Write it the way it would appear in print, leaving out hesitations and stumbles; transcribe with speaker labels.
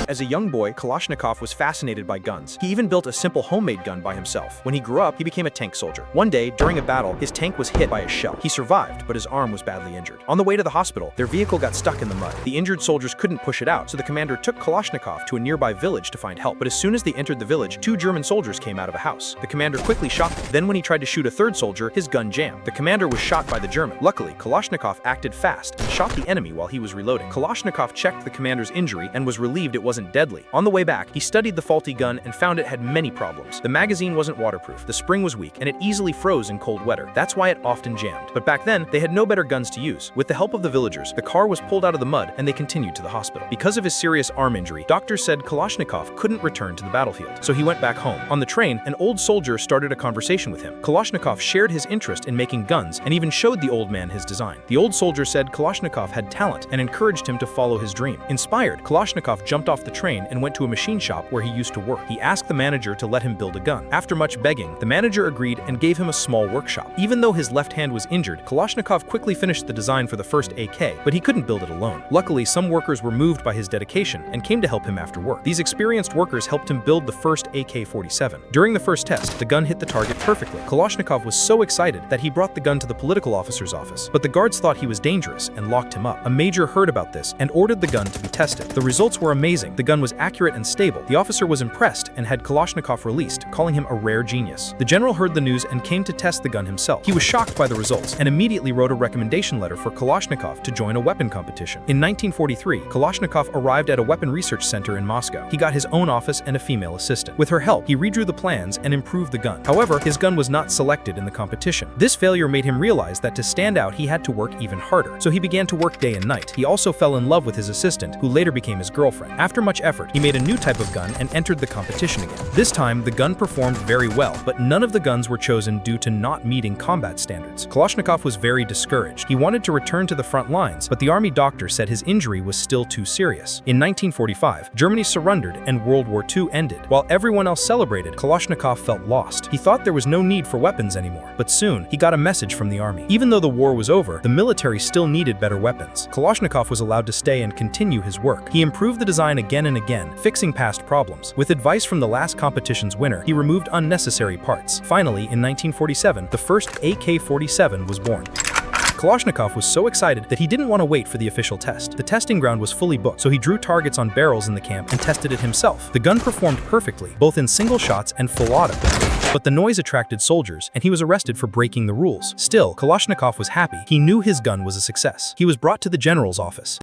Speaker 1: As a young boy, Kalashnikov was fascinated by guns. He even built a simple homemade gun by himself. When he grew up, he became a tank soldier. One day, during a battle, his tank was hit by a shell. He survived, but his arm was badly injured. On the way to the hospital, their vehicle got stuck in the mud. The injured soldiers couldn't push it out, so the commander took Kalashnikov to a nearby village to find help. But as soon as they entered the village, two German soldiers came out of a house. The commander quickly shot them. Then when he tried to shoot a third soldier, his gun jammed. The commander was shot by the German. Luckily, Kalashnikov acted fast and shot the enemy while he was reloading. Kalashnikov checked the commander's injury and was relieved it wasn't deadly. On the way back, he studied the faulty gun and found it had many problems. The magazine wasn't waterproof, the spring was weak, and it easily froze in cold weather. That's why it often jammed. But back then, they had no better guns to use. With the help of the villagers, the car was pulled out of the mud and they continued to the hospital. Because of his serious arm injury, doctors said Kalashnikov couldn't return to the battlefield, so he went back home. On the train, an old soldier started a conversation with him. Kalashnikov shared his interest in making guns and even showed the old man his design. The old soldier said Kalashnikov had talent and encouraged him to follow his dream. Inspired, Kalashnikov jumped off the train and went to a machine shop where he used to work. He asked the manager to let him build a gun. After much begging, the manager agreed and gave him a small workshop. Even though his left hand was injured, Kalashnikov quickly finished the design for the first AK, but he couldn't build it alone. Luckily, some workers were moved by his dedication and came to help him after work. These experienced workers helped him build the first AK-47. During the first test, the gun hit the target perfectly. Kalashnikov was so excited that he brought the gun to the political officer's office, but the guards thought he was dangerous and locked him up. A major heard about this and ordered the gun to be tested. The results were amazing. The gun was accurate and stable. The officer was impressed and had Kalashnikov released, calling him a rare genius. The general heard the news and came to test the gun himself. He was shocked by the results and immediately wrote a recommendation letter for Kalashnikov to join a weapon competition. In 1943, Kalashnikov arrived at a weapon research center in Moscow. He got his own office and a female assistant. With her help, he redrew the plans and improved the gun. However, his gun was not selected in the competition. This failure made him realize that to stand out, he had to work even harder. So he began to work day and night. He also fell in love with his assistant, who later became his girlfriend. After much effort, he made a new type of gun and entered the competition again. This time, the gun performed very well, but none of the guns were chosen due to not meeting combat standards. Kalashnikov was very discouraged. He wanted to return to the front lines, but the army doctor said his injury was still too serious. In 1945, Germany surrendered and World War II ended. While everyone else celebrated, Kalashnikov felt lost. He thought there was no need for weapons anymore, but soon he got a message from the army. Even though the war was over, the military still needed better weapons. Kalashnikov was allowed to stay and continue his work. He improved the design again and again, fixing past problems. With advice from the last competition's winner, he removed unnecessary parts. Finally, in 1947, the first AK-47 was born. Kalashnikov was so excited that he didn't want to wait for the official test. The testing ground was fully booked, so he drew targets on barrels in the camp and tested it himself. The gun performed perfectly, both in single shots and full auto. But the noise attracted soldiers, and he was arrested for breaking the rules. Still, Kalashnikov was happy. He knew his gun was a success. He was brought to the general's office.